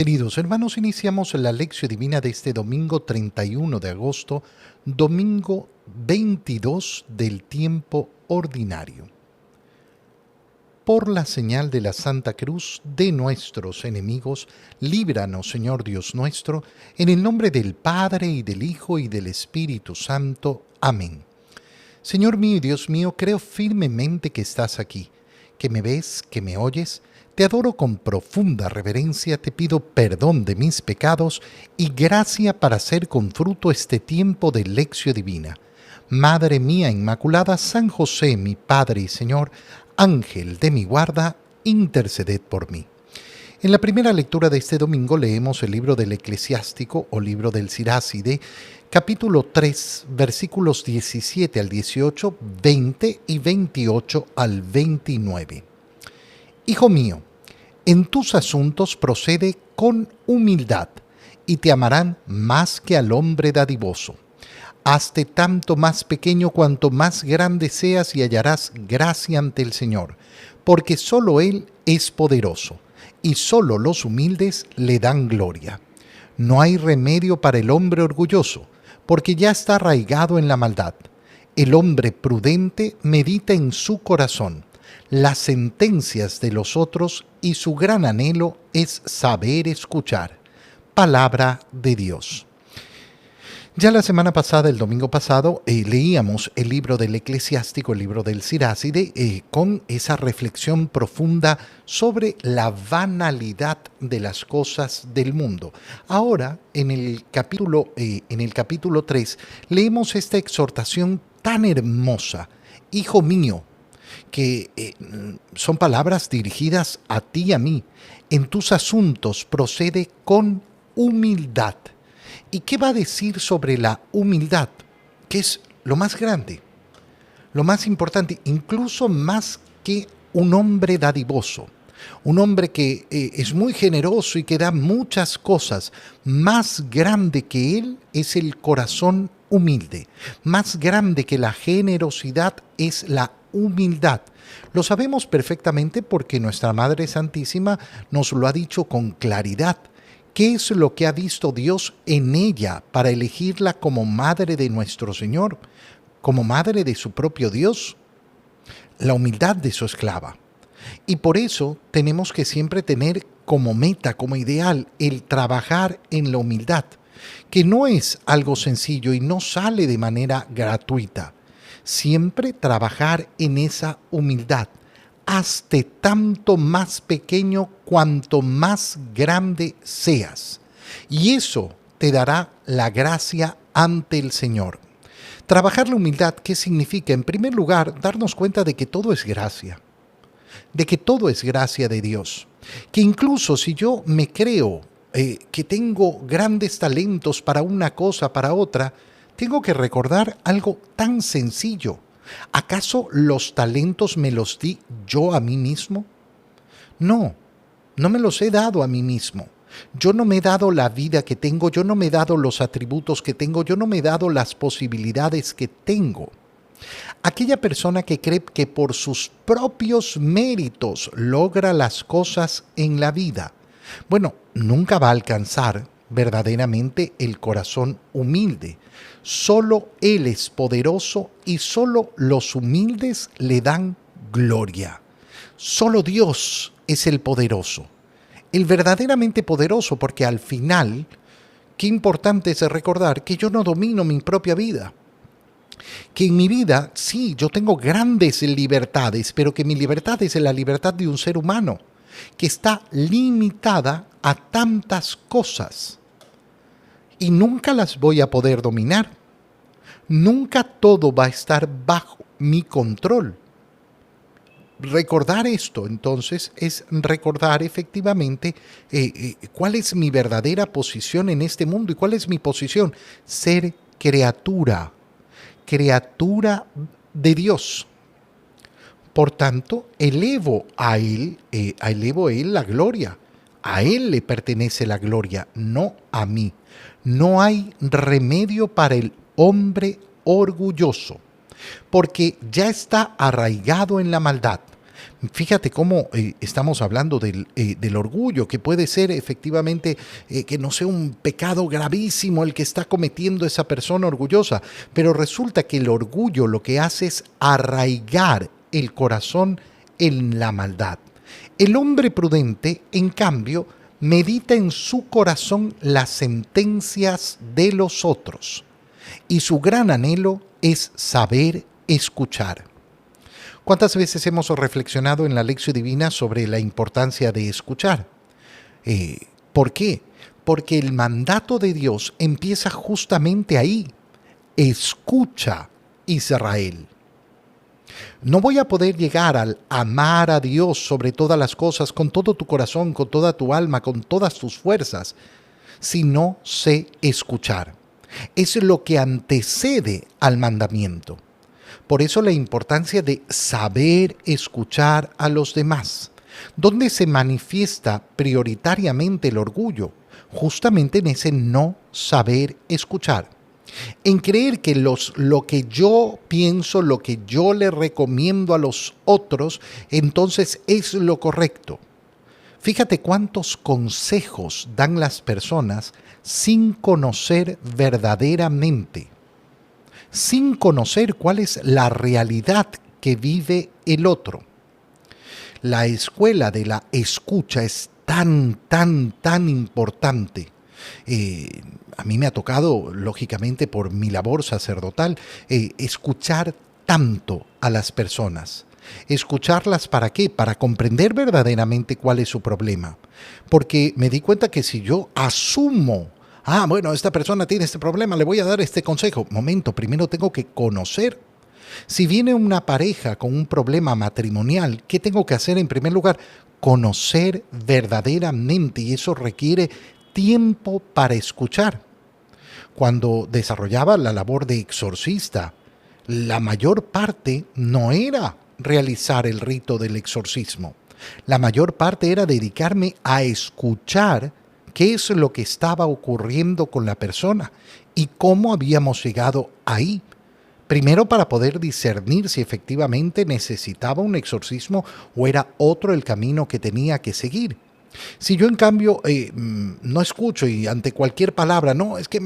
Queridos hermanos, iniciamos la lección divina de este domingo 31 de agosto, domingo 22 del tiempo ordinario. Por la señal de la Santa Cruz de nuestros enemigos, líbranos, Señor Dios nuestro, en el nombre del Padre, y del Hijo, y del Espíritu Santo. Amén. Señor mío y Dios mío, creo firmemente que estás aquí, que me ves, que me oyes. Te adoro con profunda reverencia, te pido perdón de mis pecados y gracia para hacer con fruto este tiempo de lección divina. Madre mía Inmaculada, San José, mi Padre y Señor, Ángel de mi guarda, interceded por mí. En la primera lectura de este domingo leemos el libro del Eclesiástico o libro del Siráside, capítulo 3, versículos 17 al 18, 20 y 28 al 29. Hijo mío, en tus asuntos procede con humildad, y te amarán más que al hombre dadivoso. Hazte tanto más pequeño cuanto más grande seas y hallarás gracia ante el Señor, porque solo Él es poderoso, y solo los humildes le dan gloria. No hay remedio para el hombre orgulloso, porque ya está arraigado en la maldad. El hombre prudente medita en su corazón las sentencias de los otros, y su gran anhelo es saber escuchar. Palabra de Dios. Ya la semana pasada, el domingo pasado, leíamos el libro del Eclesiástico, el libro del Siráside, con esa reflexión profunda sobre la banalidad de las cosas del mundo. Ahora, en el capítulo 3, leemos esta exhortación tan hermosa. Hijo mío, que son palabras dirigidas a ti y a mí. En tus asuntos procede con humildad. ¿Y qué va a decir sobre la humildad? Que es lo más grande, lo más importante, incluso más que un hombre dadivoso. Un hombre que es muy generoso y que da muchas cosas. Más grande que él es el corazón humilde. Más grande que la generosidad es la humildad. Lo sabemos perfectamente porque nuestra Madre Santísima nos lo ha dicho con claridad. ¿Qué es lo que ha visto Dios en ella para elegirla como madre de nuestro Señor, como madre de su propio Dios? La humildad de su esclava. Y por eso tenemos que siempre tener como meta, como ideal, el trabajar en la humildad, que no es algo sencillo y no sale de manera gratuita. Siempre trabajar en esa humildad. Hazte tanto más pequeño cuanto más grande seas. Y eso te dará la gracia ante el Señor. Trabajar la humildad, ¿qué significa? En primer lugar, darnos cuenta de que todo es gracia. De que todo es gracia de Dios. Que incluso si yo me creo que tengo grandes talentos para una cosa, para otra, tengo que recordar algo tan sencillo. ¿Acaso los talentos me los di yo a mí mismo? No, no me los he dado a mí mismo. Yo no me he dado la vida que tengo, yo no me he dado los atributos que tengo, yo no me he dado las posibilidades que tengo. Aquella persona que cree que por sus propios méritos logra las cosas en la vida, bueno, nunca va a alcanzar verdaderamente el corazón humilde. Solo Él es poderoso y solo los humildes le dan gloria. Solo Dios es el poderoso, el verdaderamente poderoso, porque al final, qué importante es recordar que yo no domino mi propia vida. Que en mi vida, sí, yo tengo grandes libertades, pero que mi libertad es la libertad de un ser humano, que está limitada a tantas cosas y nunca las voy a poder dominar. Nunca todo va a estar bajo mi control. Recordar esto, entonces, es recordar efectivamente cuál es mi verdadera posición en este mundo y cuál es mi posición. Ser criatura de Dios. Por tanto, elevo a Él la gloria. A Él le pertenece la gloria, no a mí. No hay remedio para el hombre orgulloso, porque ya está arraigado en la maldad. Fíjate cómo estamos hablando del orgullo, que puede ser efectivamente que no sea un pecado gravísimo el que está cometiendo esa persona orgullosa, pero resulta que el orgullo lo que hace es arraigar el corazón en la maldad. El hombre prudente, en cambio, medita en su corazón las sentencias de los otros y su gran anhelo es saber escuchar. ¿Cuántas veces hemos reflexionado en la lección divina sobre la importancia de escuchar? ¿Por qué? Porque el mandato de Dios empieza justamente ahí. Escucha, Israel. No voy a poder llegar al amar a Dios sobre todas las cosas, con todo tu corazón, con toda tu alma, con todas tus fuerzas, si no sé escuchar. Es lo que antecede al mandamiento. Por eso la importancia de saber escuchar a los demás. ¿Dónde se manifiesta prioritariamente el orgullo? Justamente en ese no saber escuchar. En creer que lo que yo pienso, lo que yo le recomiendo a los otros, entonces es lo correcto. Fíjate cuántos consejos dan las personas sin conocer verdaderamente, sin conocer cuál es la realidad que vive el otro. La escuela de la escucha es tan importante. A mí me ha tocado, lógicamente, por mi labor sacerdotal, escuchar tanto a las personas. ¿Escucharlas para qué? Para comprender verdaderamente cuál es su problema. Porque me di cuenta que si yo asumo, bueno, esta persona tiene este problema, le voy a dar este consejo. Momento, primero tengo que conocer. Si viene una pareja con un problema matrimonial, ¿qué tengo que hacer en primer lugar? Conocer verdaderamente, y eso requiere tiempo para escuchar. Cuando desarrollaba la labor de exorcista, la mayor parte no era realizar el rito del exorcismo. La mayor parte era dedicarme a escuchar qué es lo que estaba ocurriendo con la persona y cómo habíamos llegado ahí. Primero, para poder discernir si efectivamente necesitaba un exorcismo o era otro el camino que tenía que seguir. Si yo en cambio no escucho y ante cualquier palabra, no, es que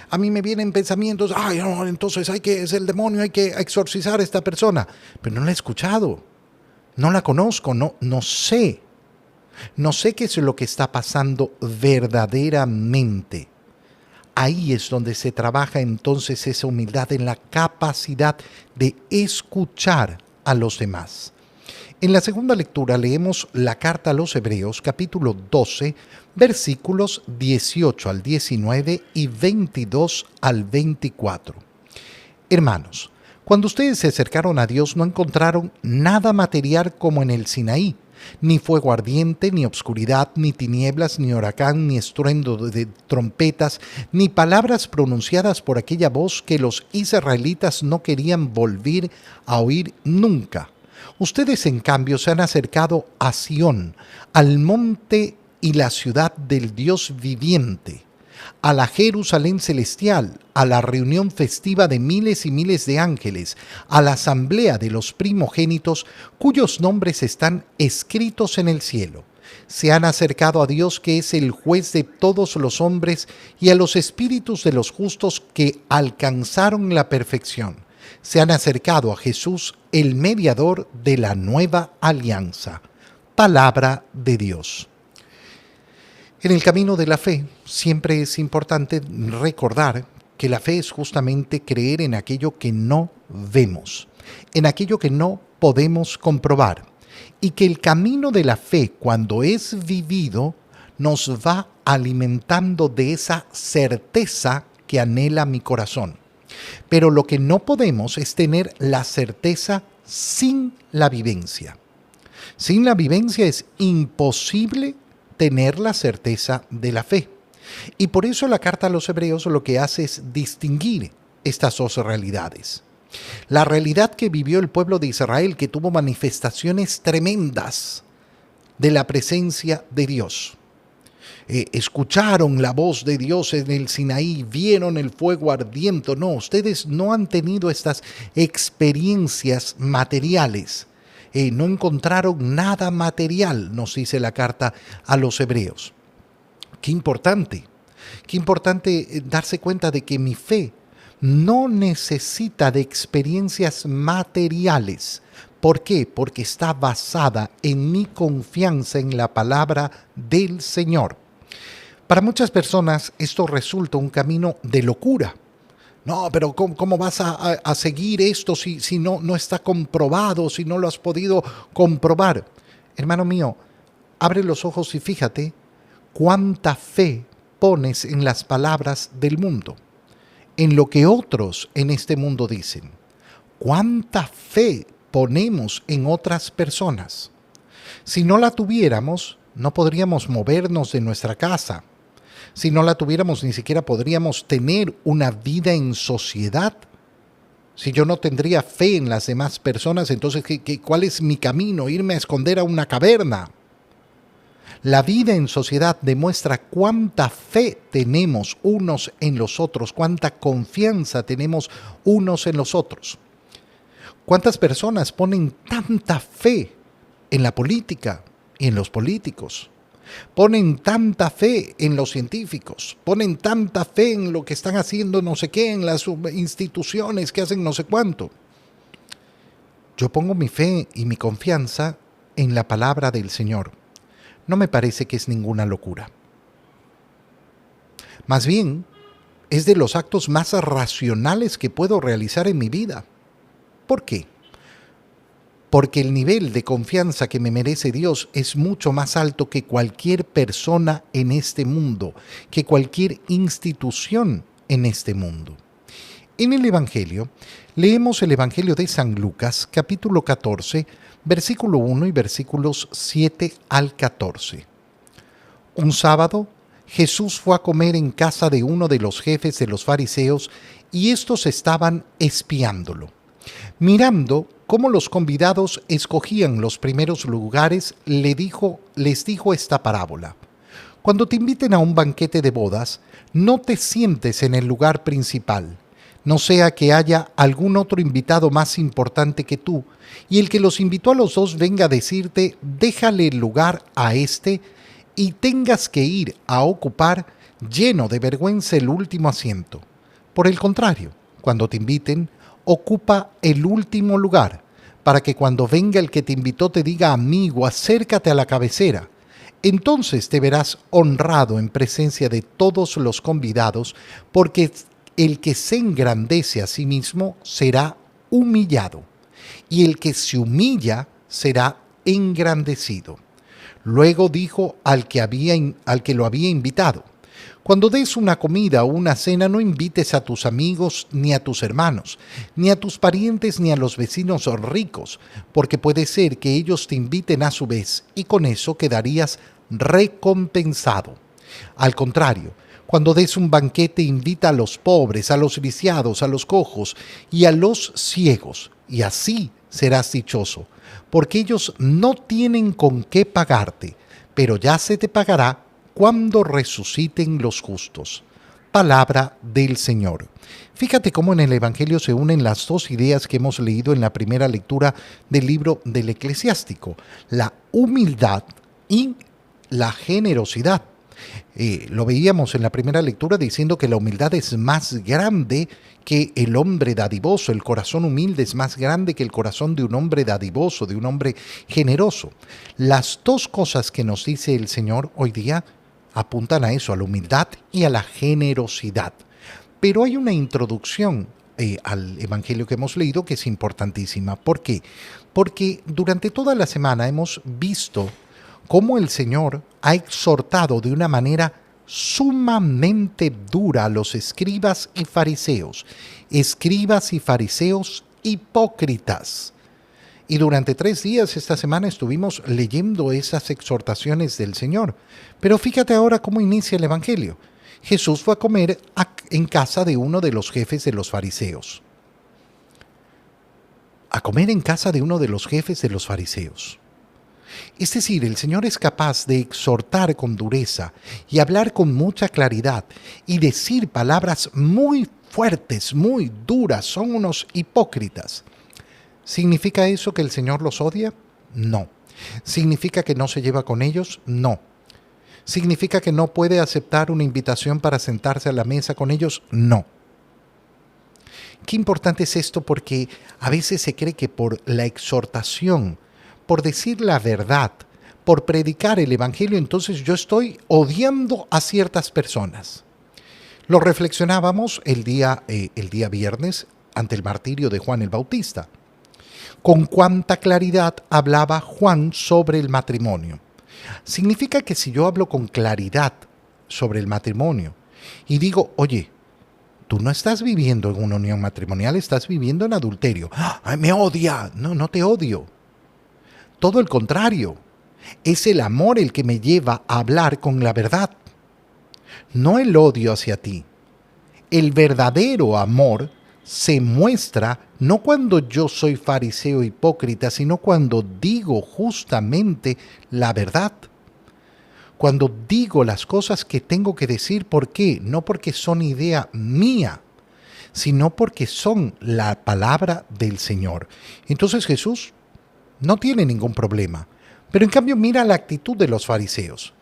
a mí me vienen pensamientos, no, entonces es el demonio, hay que exorcizar a esta persona, pero no la he escuchado, no la conozco, no sé qué es lo que está pasando verdaderamente. Ahí es donde se trabaja entonces esa humildad en la capacidad de escuchar a los demás. En la segunda lectura leemos la carta a los Hebreos, capítulo 12, versículos 18 al 19 y 22 al 24. Hermanos, cuando ustedes se acercaron a Dios no encontraron nada material como en el Sinaí, ni fuego ardiente, ni obscuridad, ni tinieblas, ni huracán, ni estruendo de trompetas, ni palabras pronunciadas por aquella voz que los israelitas no querían volver a oír nunca. Ustedes, en cambio, se han acercado a Sión, al monte y la ciudad del Dios viviente, a la Jerusalén celestial, a la reunión festiva de miles y miles de ángeles, a la asamblea de los primogénitos, cuyos nombres están escritos en el cielo. Se han acercado a Dios, que es el juez de todos los hombres, y a los espíritus de los justos que alcanzaron la perfección. Se han acercado a Jesús, el mediador de la nueva alianza. Palabra de Dios. En el camino de la fe siempre es importante recordar que la fe es justamente creer en aquello que no vemos, en aquello que no podemos comprobar, y que el camino de la fe, cuando es vivido, nos va alimentando de esa certeza que anhela mi corazón. Pero lo que no podemos es tener la certeza sin la vivencia. Sin la vivencia es imposible tener la certeza de la fe. Y por eso la carta a los Hebreos lo que hace es distinguir estas dos realidades. La realidad que vivió el pueblo de Israel, que tuvo manifestaciones tremendas de la presencia de Dios. Escucharon la voz de Dios en el Sinaí, vieron el fuego ardiente. No, ustedes no han tenido estas experiencias materiales. no encontraron nada material, nos dice la carta a los hebreos. Qué importante darse cuenta de que mi fe no necesita de experiencias materiales. ¿Por qué? Porque está basada en mi confianza en la palabra del Señor. Para muchas personas esto resulta un camino de locura. No, pero ¿cómo vas a seguir esto si no está comprobado, si no lo has podido comprobar? Hermano mío, abre los ojos y fíjate cuánta fe pones en las palabras del mundo, en lo que otros en este mundo dicen. ¿Cuánta fe ponemos en otras personas? Si no la tuviéramos, no podríamos movernos de nuestra casa. Si no la tuviéramos, ni siquiera podríamos tener una vida en sociedad. Si yo no tendría fe en las demás personas, entonces, ¿cuál es mi camino? ¿Irme a esconder a una caverna? La vida en sociedad demuestra cuánta fe tenemos unos en los otros, cuánta confianza tenemos unos en los otros. ¿Cuántas personas ponen tanta fe en la política y en los políticos? Ponen tanta fe en los científicos, ponen tanta fe en lo que están haciendo no sé qué, en las instituciones que hacen no sé cuánto. Yo pongo mi fe y mi confianza en la palabra del Señor. No me parece que es ninguna locura. Más bien, es de los actos más racionales que puedo realizar en mi vida. ¿Por qué? Porque el nivel de confianza que me merece Dios es mucho más alto que cualquier persona en este mundo, que cualquier institución en este mundo. En el Evangelio, leemos el Evangelio de San Lucas, capítulo 14, versículo 1 y versículos 7 al 14. Un sábado, Jesús fue a comer en casa de uno de los jefes de los fariseos y estos estaban espiándolo. Mirando cómo los convidados escogían los primeros lugares, les dijo esta parábola. Cuando te inviten a un banquete de bodas, no te sientes en el lugar principal, no sea que haya algún otro invitado más importante que tú, y el que los invitó a los dos venga a decirte, déjale el lugar a este, y tengas que ir a ocupar, lleno de vergüenza, el último asiento. Por el contrario, cuando te inviten, ocupa el último lugar, para que cuando venga el que te invitó te diga, amigo, acércate a la cabecera. Entonces te verás honrado en presencia de todos los convidados, porque el que se engrandece a sí mismo será humillado, y el que se humilla será engrandecido. Luego dijo al que lo había invitado, cuando des una comida o una cena, no invites a tus amigos, ni a tus hermanos, ni a tus parientes, ni a los vecinos ricos, porque puede ser que ellos te inviten a su vez, y con eso quedarías recompensado. Al contrario, cuando des un banquete, invita a los pobres, a los lisiados, a los cojos y a los ciegos, y así serás dichoso, porque ellos no tienen con qué pagarte, pero ya se te pagará cuando resuciten los justos. Palabra del Señor. Fíjate cómo en el Evangelio se unen las dos ideas que hemos leído en la primera lectura del libro del Eclesiástico, la humildad y la generosidad. Lo veíamos en la primera lectura diciendo que la humildad es más grande que el hombre dadivoso, el corazón humilde es más grande que el corazón de un hombre dadivoso, de un hombre generoso. Las dos cosas que nos dice el Señor hoy día apuntan a eso, a la humildad y a la generosidad. Pero hay una introducción al Evangelio que hemos leído que es importantísima. ¿Por qué? Porque durante toda la semana hemos visto cómo el Señor ha exhortado de una manera sumamente dura a los escribas y fariseos hipócritas. Y durante 3 días esta semana estuvimos leyendo esas exhortaciones del Señor. Pero fíjate ahora cómo inicia el Evangelio. Jesús fue a comer en casa de uno de los jefes de los fariseos. A comer en casa de uno de los jefes de los fariseos. Es decir, el Señor es capaz de exhortar con dureza y hablar con mucha claridad y decir palabras muy fuertes, muy duras. Son unos hipócritas. ¿Significa eso que el Señor los odia? No. ¿Significa que no se lleva con ellos? No. ¿Significa que no puede aceptar una invitación para sentarse a la mesa con ellos? No. Qué importante es esto, porque a veces se cree que por la exhortación, por decir la verdad, por predicar el Evangelio, entonces yo estoy odiando a ciertas personas. Lo reflexionábamos el día viernes ante el martirio de Juan el Bautista. Con cuánta claridad hablaba Juan sobre el matrimonio. Significa que si yo hablo con claridad sobre el matrimonio y digo, oye, tú no estás viviendo en una unión matrimonial, estás viviendo en adulterio. ¡Ay, me odia! No, no te odio. Todo el contrario. Es el amor el que me lleva a hablar con la verdad. No el odio hacia ti. El verdadero amor se muestra no cuando yo soy fariseo hipócrita, sino cuando digo justamente la verdad. Cuando digo las cosas que tengo que decir. ¿Por qué? No porque son idea mía, sino porque son la palabra del Señor. Entonces Jesús no tiene ningún problema. Pero en cambio mira la actitud de los fariseos.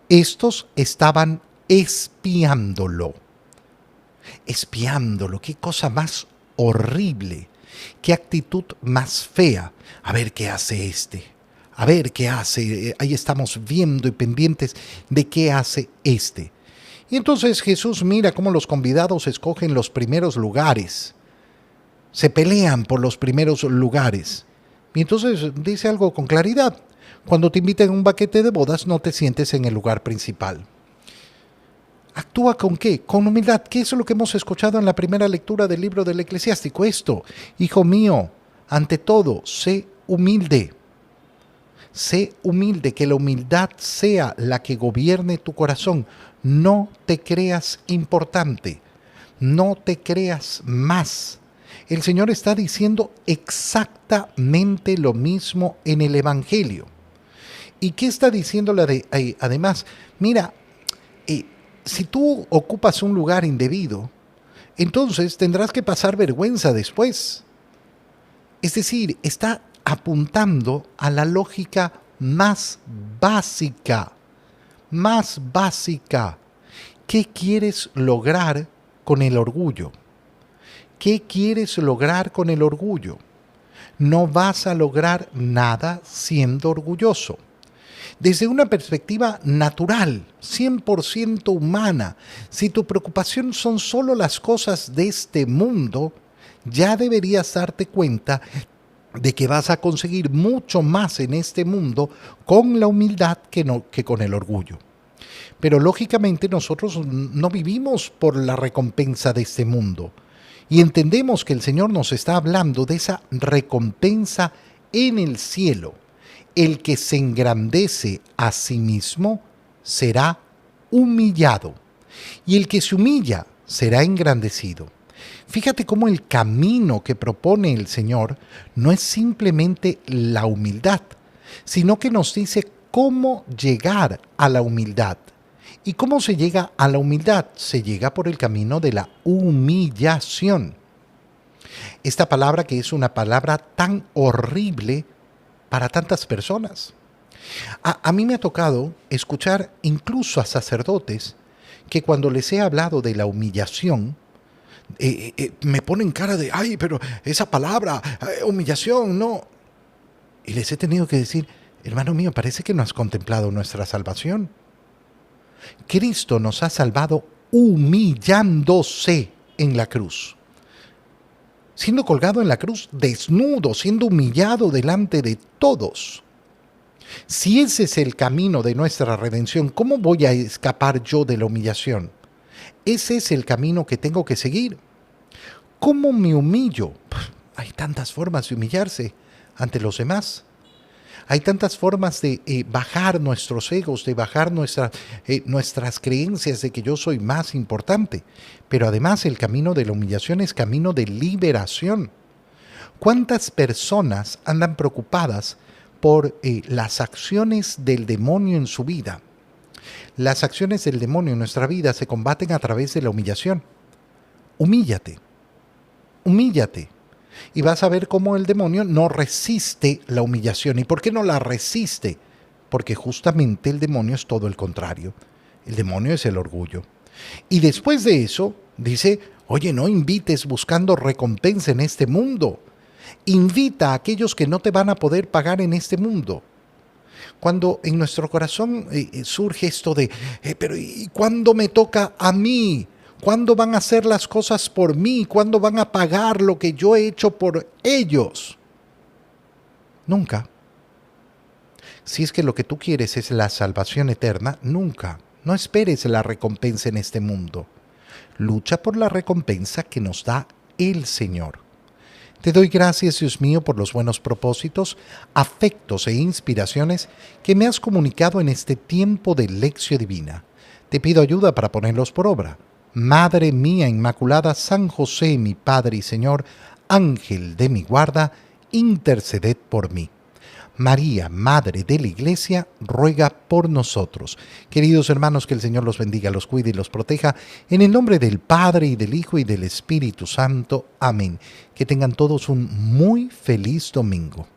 Estos estaban espiándolo. Espiándolo, qué cosa más horrible, qué actitud más fea. A ver qué hace este, a ver qué hace, ahí estamos viendo y pendientes de qué hace este. Y entonces Jesús mira cómo los convidados escogen los primeros lugares, se pelean por los primeros lugares. Y entonces dice algo con claridad: cuando te inviten a un banquete de bodas, no te sientes en el lugar principal. ¿Actúa con qué? Con humildad. ¿Qué es lo que hemos escuchado en la primera lectura del libro del Eclesiástico? Esto, hijo mío, ante todo, sé humilde. Sé humilde, que la humildad sea la que gobierne tu corazón. No te creas importante, no te creas más. El Señor está diciendo exactamente lo mismo en el Evangelio. ¿Y qué está diciéndole además? Mira, si tú ocupas un lugar indebido, entonces tendrás que pasar vergüenza después. Es decir, está apuntando a la lógica más básica, más básica. ¿Qué quieres lograr con el orgullo? ¿Qué quieres lograr con el orgullo? No vas a lograr nada siendo orgulloso. Desde una perspectiva natural, 100% humana, si tu preocupación son solo las cosas de este mundo, ya deberías darte cuenta de que vas a conseguir mucho más en este mundo con la humildad que con el orgullo. Pero lógicamente nosotros no vivimos por la recompensa de este mundo y entendemos que el Señor nos está hablando de esa recompensa en el cielo. El que se engrandece a sí mismo será humillado, y el que se humilla será engrandecido. Fíjate cómo el camino que propone el Señor no es simplemente la humildad, sino que nos dice cómo llegar a la humildad. ¿Y cómo se llega a la humildad? Se llega por el camino de la humillación. Esta palabra, que es una palabra tan horrible para tantas personas. A mí me ha tocado escuchar incluso a sacerdotes que cuando les he hablado de la humillación, me ponen cara de, ay, pero esa palabra, humillación, no. Y les he tenido que decir, hermano mío, parece que no has contemplado nuestra salvación. Cristo nos ha salvado humillándose en la cruz. Siendo colgado en la cruz, desnudo, siendo humillado delante de todos. Si ese es el camino de nuestra redención, ¿cómo voy a escapar yo de la humillación? Ese es el camino que tengo que seguir. ¿Cómo me humillo? Hay tantas formas de humillarse ante los demás. Hay tantas formas de bajar nuestros egos, de bajar nuestras creencias de que yo soy más importante. Pero además el camino de la humillación es camino de liberación. ¿Cuántas personas andan preocupadas por las acciones del demonio en su vida? Las acciones del demonio en nuestra vida se combaten a través de la humillación. Humíllate, humíllate. Y vas a ver cómo el demonio no resiste la humillación. ¿Y por qué no la resiste? Porque justamente el demonio es todo el contrario. El demonio es el orgullo. Y después de eso, dice, oye, no invites buscando recompensa en este mundo. Invita a aquellos que no te van a poder pagar en este mundo. Cuando en nuestro corazón surge esto de, pero ¿y cuándo me toca a mí? ¿Cuándo van a hacer las cosas por mí? ¿Cuándo van a pagar lo que yo he hecho por ellos? Nunca. Si es que lo que tú quieres es la salvación eterna, nunca. No esperes la recompensa en este mundo. Lucha por la recompensa que nos da el Señor. Te doy gracias, Dios mío, por los buenos propósitos, afectos e inspiraciones que me has comunicado en este tiempo de lección divina. Te pido ayuda para ponerlos por obra. Madre mía Inmaculada, San José, mi Padre y Señor, Ángel de mi guarda, interceded por mí. María, Madre de la Iglesia, ruega por nosotros. Queridos hermanos, que el Señor los bendiga, los cuide y los proteja. En el nombre del Padre, y del Hijo, y del Espíritu Santo. Amén. Que tengan todos un muy feliz domingo.